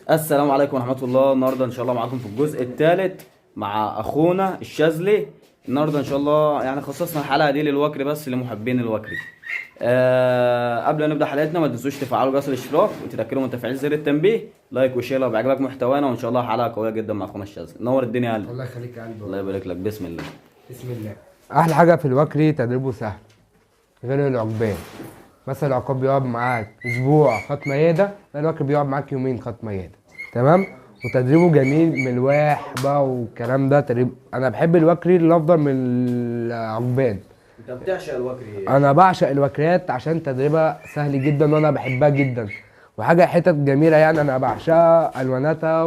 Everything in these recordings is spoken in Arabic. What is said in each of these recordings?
السلام عليكم ورحمة الله. النهاردة إن شاء الله معاكم في الجزء الثالث مع أخونا الشاذلي. النهاردة إن شاء الله يعني خصصنا الحلقة دي للوكري بس لمحبين الوكري. قبل ما نبدأ حلقتنا ما تنسوش تفعلوا جرس الاشتراك وتذكروا من تفعيل زر التنبيه، لايك وشير لو بيعجبك محتوانا، وإن شاء الله حلقة قوية جدا مع أخونا الشاذلي. نور الدنيا يا قلبي. الله يخليك يا قلبي. الله يبارك لك. بسم الله. بسم الله. احلى حاجه في الوكري تدريبه سهل غير العقبان. مثلا العقاب بيقعد معاك اسبوع خط مياده، لا الوكري بيقعد معاك يومين خط مياده. تمام. وتدريبه جميل، ملواح بقى والكلام ده. تدريب انا بحب الوكري الافضل من العقبان. أنت بتعشق الوكري؟ انا بعشق الوكريات عشان تدريبها سهل جدا وانا بحبها جدا، وحاجه حتت جميله يعني انا بعشقها الواناتها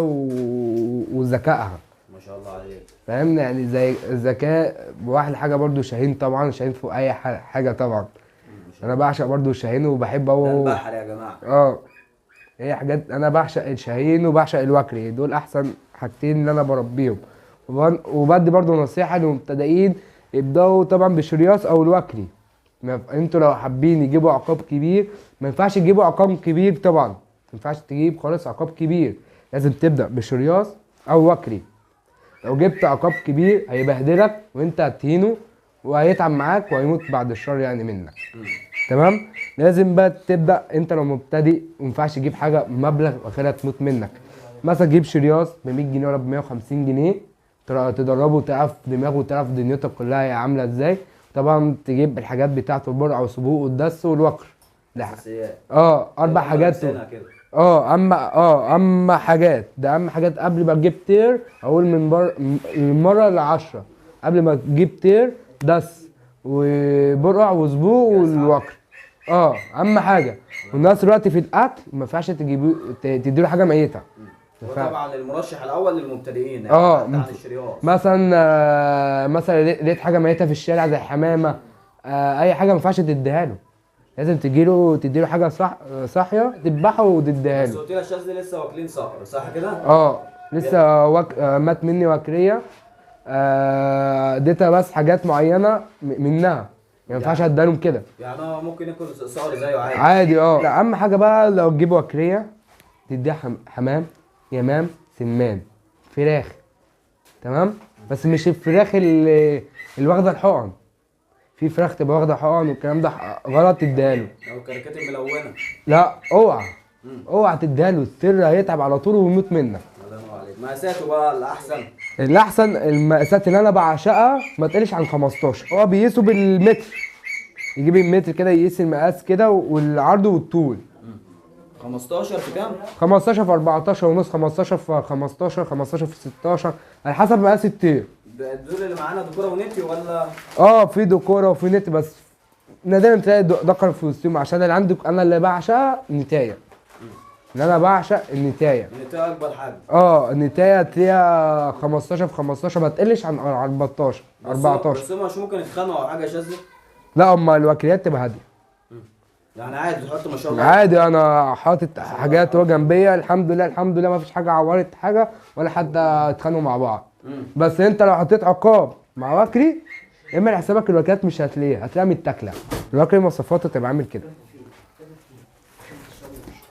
وذكائها. ما شاء الله عليك. فاهمني يعني زي الذكاء. واحلى حاجه برضو شاهين، طبعا شاهين فوق اي حاجه طبعا. انا بعشق برضو شاهين وبحب ده هو. البحر يا جماعة. هي حاجات انا بعشق الشاهين وبعشق الوكري، دول احسن حاجتين اللي انا بربيهم. وبدي برضو نصيحه للمبتدئين، يبداوا طبعا بالشرياس او الوكري. انتوا لو حابين يجيبوا عقاب كبير ما ينفعش تجيبوا عقاب كبير طبعا، ما ينفعش تجيب خالص عقاب كبير، لازم تبدا بالشرياس او وكري. لو جبت عقاب كبير هيبهدلك وانت هتهينه وهيتعب معاك وهيموت بعد الشر يعني منك. تمام. لازم بقى تبدا انت لو مبتدئ، ومينفعش تجيب حاجه مبلغ واخرها تموت منك. مثلا تجيب شرياص ب 100 جنيه ولا ب 150 جنيه، تدربه وتعرف دماغه وتعرف دنيتك كلها هي عامله ازاي. طبعا تجيب الحاجات بتاعته، البرع والسبوق والدس والوكر. أساسيات. اربع حاجات. اما حاجات ده اهم حاجات قبل ما تجيب تير. اقول من مره ل10 قبل ما تجيب تير، دس وبرع وسبوق والوكر. اهم حاجه. والناس دلوقتي في الاكل ما ينفعش تديله حاجه ميته. وطبعا المرشح الاول للمبتدئين يعني عن الشرياط. مثلا لقيت حاجه ميته في الشارع زي حمامه، اي حاجه ما ينفعش تديها له. لازم تديله حاجه صاحيه تذبحه وتديها له. بس قلت لي الشاذلي لسه واكلين صقر صح كده؟ لسه مات مني وكريه. اديتها بس حاجات معينه منها، ما ينفعش اديها لهم كده. يعني هو ممكن ياكل صقر زيه عادي؟ عادي. لا اهم حاجه بقى لو تجيب وكريه تديها حمام، يمام، سمان، فراخ. تمام. بس مش الفراخ اللي واخده الحقن. في فراخ تبقى واخده حقن والكلام ده غلط تديها له. لو الكركات الملونه لا اوعى تديها له، السر هيتعب على طول ويموت منك. الله ينور عليك. مقاساته بقى الاحسن المقاسات اللي انا بعشقها ما تقلش عن 15. هو بيقيسوا بالمتر، يجيب المتر كده يقيس المقاس كده والعرض والطول. 15 في كام؟ 15 في 14 ونص، 15 في 15، 15 في 16، على حسب مقاس الطير. دول اللي معانا دكوره ونتي ولا؟ في دكوره وفي نت، بس نادرا تلاقي دكر في وسطهم، عشان اللي عندك انا اللي بعشقها نتايه. ان انا بعشق النتايه. النتايه اكبر حاجه. النتايه تلاقيها 15 في 15، ما تقلش عن 14 14. بس هم مش ممكن يتخانقوا او حاجه يا شاذلي؟ لا اما الوكريات تبقى هاديه. يعني عادي تحط ما شاء الله؟ عادي. انا حاطط حاجات هو جنبيه، الحمد لله الحمد لله ما فيش حاجه عورت حاجه ولا حتى اتخانقوا مع بعض. بس انت لو حطيت عقاب مع وكري اعمل حسابك الوكريات مش هتلاقيها متاكله. الوكري مواصفاته تبقى عامل كده.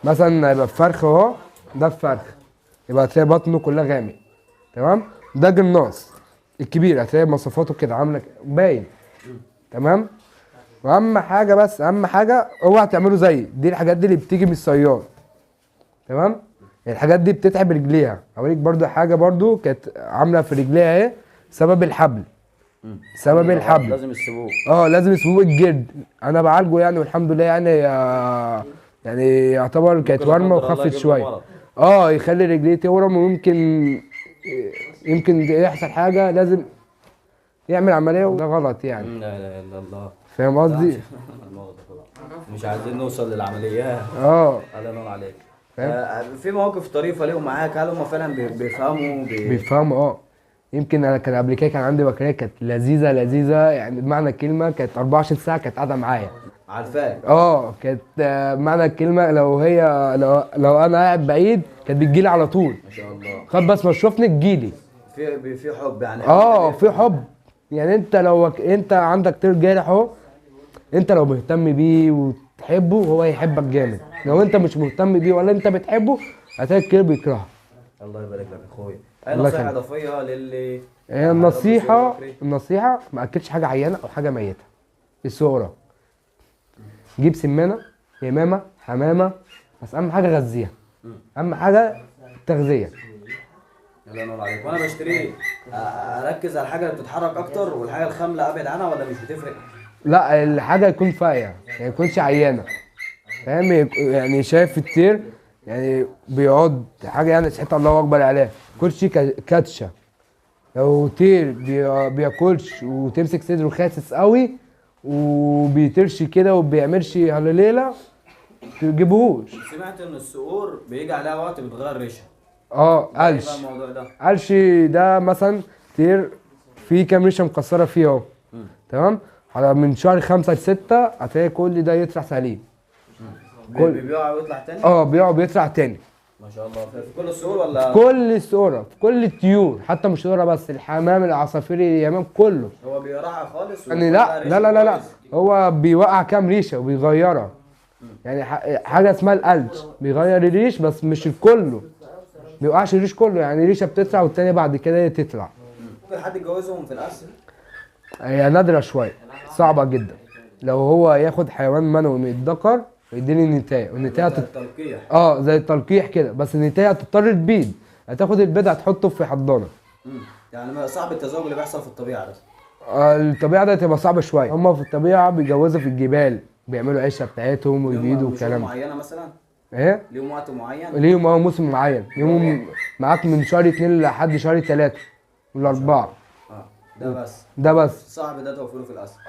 مثلا يبقى فرخ اهو، ده الفرخ يبقى تلاقي بطنه كلها غامق. تمام. ده جناص الكبير هتلاقي مواصفاته كده عامله باين. تمام. واهم حاجه، بس اهم حاجه اوعى تعملوا زي دي. الحاجات دي اللي بتيجي من الصياد. تمام. الحاجات دي بتتعب رجليها. اوريك برضو حاجه برضو كانت عامله في رجليها ايه سبب الحبل. سبب الحبل لازم السبوق. لازم سبوق الجلد. انا بعالجه يعني والحمد لله يعني. يعني يعتبر كانت ورمه وخفت شويه. يخلي رجليه تورم، ويمكن يحصل حاجه لازم يعمل عمليه، وده غلط يعني. لا اله الا الله. فاهم قصدي؟ مش عايزين نوصل للعمليات. الله ينور عليك. في مواقف طريفه ليهم معاك، هل هم فعلا بيفهموا؟ يمكن انا كان قبل كده كان عندي وكاله كانت لذيذه يعني بمعنى الكلمه، كانت 24 ساعه كانت قاعده معايا. عارفاك؟ كانت معنى الكلمه لو انا قاعد بعيد كانت بتجيلي على طول. ما شاء الله. خد بس ما تشوفني تجيلي. في حب يعني. في حب يعني. انت لو انت عندك طير جارح اهو، انت لو مهتم بيه وتحبه هو هيحبك جامد. لو انت مش مهتم بيه ولا انت بتحبه هتلاقي الكل بيكرهها. الله يبارك لك يا اخويا. اي الله نصيحه يخليك. اضافيه للي هي النصيحة ما أكلش حاجة عيانة أو حاجة ميتة. السؤرة جيب سمانة، يمامة، حمامة، بس أهم حاجة غذيها. أهم حاجة تغذية. الله ينور عليك. وانا بشتري اركز على الحاجه اللي بتتحرك اكتر والحاجه الخامله ابعد عنها ولا مش بتفرق؟ لا، الحاجة يكون فايقة يعني ما يكونش عيانة، فاهم؟ يعني شايف الطير يعني بيقعد حاجة يعني تحط الله أكبر عليها، كلش كاتشة. لو طير بياكلش وتمسك صدره خاسس قوي وبيطيرش كده وبيعملش هلليلة تجيبهوش. سمعت ان الصقور بيجي عليها وقت بتغير ريشها. اه، ايه قلش. بقى الموضوع ده؟ قلش ده مثلا طير فيه كام ريشه مكسره فيه اهو، تمام؟ على من شهر 5 ل6 هتلاقي كل ده يطلع سليم. بيقع ويطلع تاني؟ بيقع بيطلع تاني. ما شاء الله. في كل الصقور ولا؟ كل السقورة، في كل الطيور، حتى مش السقورة بس، الحمام، العصافير، اليمام، كله. هو بيقرعها خالص يعني لا، هو بيوقع كام ريشه وبيغيرها. يعني حاجه اسمها القلش، بيغير الريش بس مش كله، بيوقعش الريش كله، يعني ريشه بتطلع والتانيه بعد كده تطلع. ممكن حد يتجوزهم في الاسر؟ هي نادره شويه، صعبه جدا. لو هو ياخد حيوان منوي من الذكر ويديني النتايه، والنتايه التلقيح. زي التلقيح كده، بس النتايه هتضطر تبيض، هتاخد البيض هتحطه في حضانه. يعني صعب التزاوج اللي بيحصل في الطبيعه ده. الطبيعه ده تبقى صعبه شويه. هم في الطبيعه بيتجوزوا في الجبال، بيعملوا عشه بتاعتهم ويبيدوا والكلام ده. معينه مثلا؟ ايه؟ ليهم وقت معين؟ ليهم موسم معين، ليهم معاك من شهر 2 لحد شهر 3 ولا 4. ده بس صعب ده توفيره في الاسر.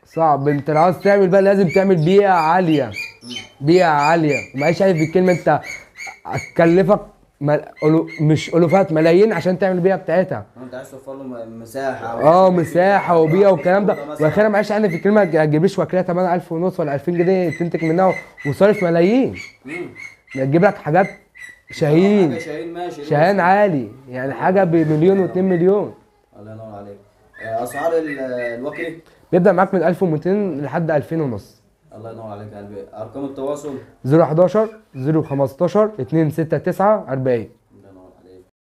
صعب. انت لو عاوز تعمل بقى لازم تعمل بيئه عاليه، بيئه عاليه، ومعيش عارف الكلمه، انت هتكلفك مش الوفات، ملايين عشان تعمل البيئه بتاعتها. انت عايز توفر له مساحه مساحه وبيئه والكلام ده. واخيرا معيش عارف الكلمه، ما تجيبليش وكيله ثمنها 1000 ونص ولا 2000 جنيه تنتج منها وصارف ملايين. تجيب لك حاجات شاهين، ماشي، شاهين عالي، يعني حاجه بمليون و2 مليون. الله ينور عليك. اسعار الوكري بيبدا معاك من 1200 لحد 2000 ونص. الله ينور عليك يا قلبي. ارقام التواصل 011 015 269 40.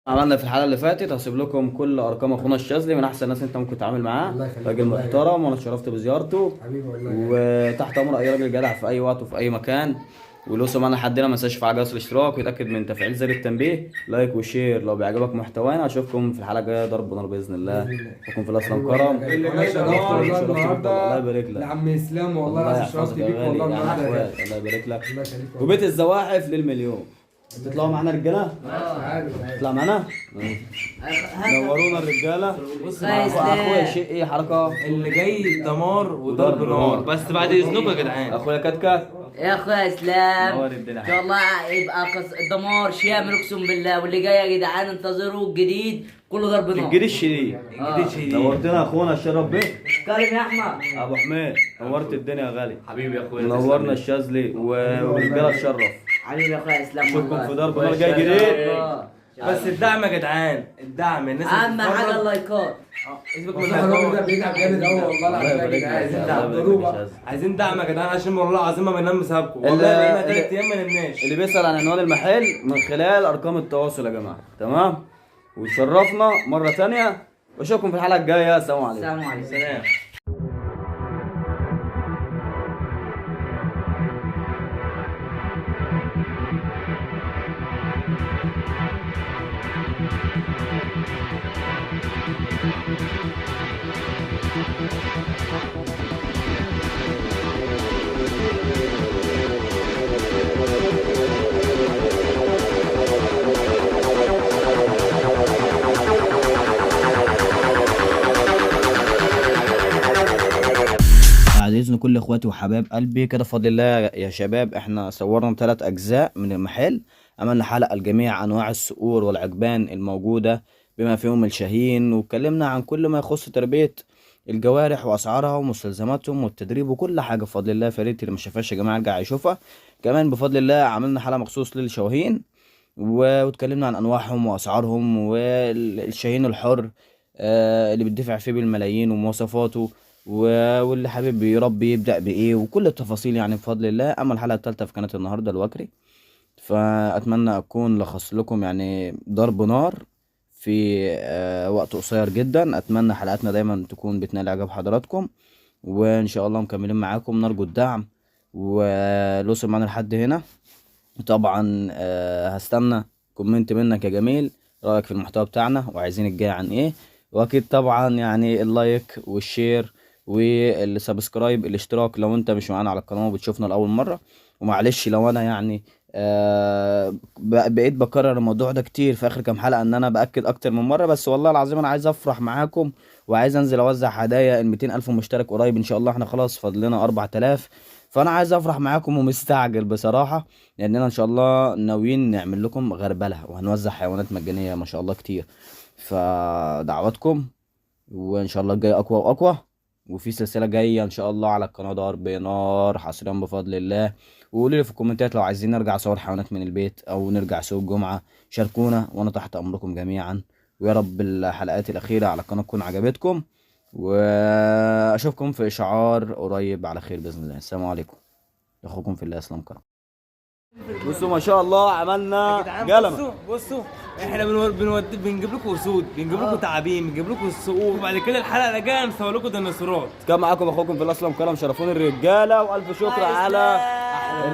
عملنا في الحلقه اللي فاتت. هسيب لكم كل ارقام اخونا الشاذلي، من احسن الناس انت ممكن تتعامل معاه، راجل محترم وانا اتشرفت بزيارته حبيبي والله. وتحت امر اي راجل جدع في اي وقت وفي اي مكان. ولو سمعنا حدنا ما تنساش تفعل جرس الاشتراك ويتاكد من تفعيل زر التنبيه، لايك وشير لو بيعجبك محتوانا. اشوفكم في الحلقه الجايه ضرب نار باذن الله. اشوفكم في الاسلام كرم. الله يبارك لك لعم اسلام، والله العظيم شرفت بيك والله النهارده. الله يبارك لك. وبيت الزواحف للمليون. تطلعوا معانا رجاله؟ تطلع معانا؟ نورونا الرجاله. بص اخويا شيء ايه حركه اللي جاي دمار وضرب نار، بس بعد اذنكم يا جدعان. اخويا كتكه يا اخويا اسلام، نور الدنيا. ان شاء الله يبقى دمار شامل اقسم بالله. واللي جاي يا جدعان انتظروا الجديد كله ضرب نار. الجديد الشديد. نورتنا اخونا الشرف بك. كريم يا احمد ابو حميد، نورت الدنيا يا غالي. حبيبي يا اخويا، نورنا الشاذلي والرجاله تشرف. حبيبي يا اخويا اسلام، اشوفكم في ضرب نار جاي جديد. بس الدعم يا جدعان، الدعم. الناس اهم حاجه اللايكات. سيبك من اللايكات، ده بيتعب جامد قوي والله العظيم. عايزين دعم يا جدعان عشان والله العظيم ما بننام بسببكم. والله بقينا 3 ايام ما نمناش. اللي بيسأل عن عنوان المحل من خلال ارقام التواصل يا جماعه، تمام؟ وتشرفنا مره ثانيه. واشوفكم في الحلقه الجايه. السلام عليكم. السلام عليكم. سلام. بعد اذن كل اخواتي وحبايب قلبي كده بفضل الله يا شباب، احنا صورنا 3 اجزاء من المحل. عملنا حلقه لجميع انواع الصقور والعجبان الموجوده بما فيهم الشاهين، واتكلمنا عن كل ما يخص تربيه الجوارح واسعارها ومستلزماتهم والتدريب وكل حاجه بفضل الله. فريت اللي ما شافهاش يا جماعه يرجع يشوفها. كمان بفضل الله عملنا حلقه مخصوص للشواهين واتكلمنا عن انواعهم واسعارهم والشاهين الحر اللي بيدفع فيه بالملايين ومواصفاته واللي حابب يربي يبدأ بإيه وكل التفاصيل يعني بفضل الله. أما الحلقة الثالثة في قناة النهاردة الوكري، فاتمنى اكون لخص لكم يعني ضرب نار في وقت قصير جدا. اتمنى حلقاتنا دايما تكون بتنال اعجاب حضراتكم، وان شاء الله مكملين معاكم، نرجو الدعم. ولو وصل معانا لحد هنا طبعا هستنى كومنت منك يا جميل، رايك في المحتوى بتاعنا وعايزين الجاي عن ايه. واكيد طبعا يعني اللايك والشير والسبسكرايب الاشتراك لو انت مش معانا على القناه وبتشوفنا لاول مره. ومعلش لو انا يعني بقيت بكرر الموضوع ده كتير في اخر كام حلقه، ان انا باكد اكتر من مره، بس والله العظيم انا عايز افرح معاكم وعايز انزل اوزع هدايا. ال 200,000 مشترك قريب ان شاء الله، احنا خلاص فاضلنا 4000. فانا عايز افرح معاكم ومستعجل بصراحه، لاننا ان شاء الله ناويين نعمل لكم غربله وهنوزع حيوانات مجانيه ما شاء الله كتير. فدعواتكم، وان شاء الله الجاي اقوى واقوى، وفي سلسله جايه ان شاء الله على القناه ضرب نار حصريا بفضل الله. وقولوا لي في الكومنتات لو عايزين نرجع صور حيوانات من البيت او نرجع سوق الجمعه، شاركونا وانا تحت امركم جميعا. ويا رب الحلقات الاخيره على القناه تكون عجبتكم، واشوفكم في اشعار قريب على خير باذن الله. السلام عليكم، اخوكم في الله اسلام كرم. بصوا ما شاء الله عملنا قلم. بصوا احنا بنجيب لكم اسود، بنجيب لكم تعابين، بنجيب لكم الصقور، وبعد كده الحلقه الجايه نصور لكم ديناصورات. كان معاكم اخوكم في الله اسلام كرم، شرفوني الرجاله، والف شكر على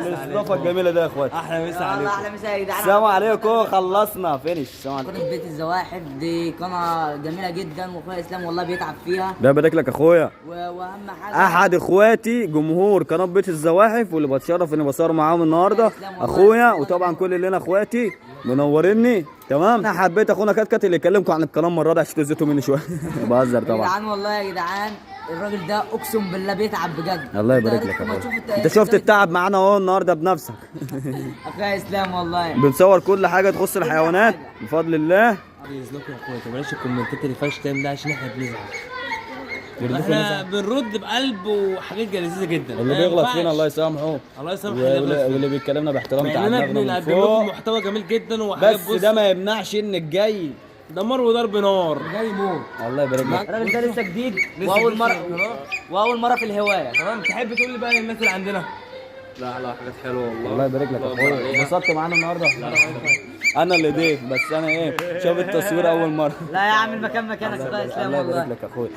الاستضافه الجميله ده يا اخواتي. احلى مسا والله عليكم. احلى مسا يا جدعان. السلام عليكم، خلصنا فينش. السلام عليكم. قناة بيت الزواحف دي قناة جميلة جدا، واخويا اسلام والله بيتعب فيها. ده يبارك لك اخويا، واهم حاجة احد اخواتي جمهور قناه بيت الزواحف، واللي بتشرف اني بصور معاهم النهارده اخويا، وطبعا كل اللي هنا اخواتي منوريني. تمام، انا حبيت اخونا كتكت اللي يكلمكم عن القناه المره دي عشان تزيتوا مني شويه. بهزر يا طبعا. جدعان والله يا جدعان الراجل ده اقسم بالله بيتعب بجد. الله يبارك لك يا اخويا، انت شفت التعب معانا اهو النهارده بنفسك. اخويا اسلام والله بنصور كل حاجه تخص الحيوانات بفضل الله. باذنكم يا اخويا، بلاش الكومنتات اللي فيهاش تايم ده عشان احنا بنزعل. احنا بنرد بقلب وحاجات لذيذه جدا. اللي بيغلط فينا الله يسامحه، الله يسامح واللي بيتكلمنا باحترام مع اننا تعبنا من بنقدم لكم فوق. محتوى جميل جدا وحاجات. بس ده ما يمنعش انك جاي دمار وضرب نار. جاي موت. الله يبارك لك. الراجل ده لسه جديد لسه واول جديد مرة في القناة. واول مرة في الهواية. تمام، تحب تقول لي بقى للناس اللي عندنا؟ لا حاجات حلوه والله. الله يبارك لك يا اخويا، انبسطت معانا النهارده. انا اللي ضيف، بس انا ايه شاف التصوير اول مره. لا يا عم المكان مكانك اخويا اسلام الله والله. يبارك لك يا اخويا.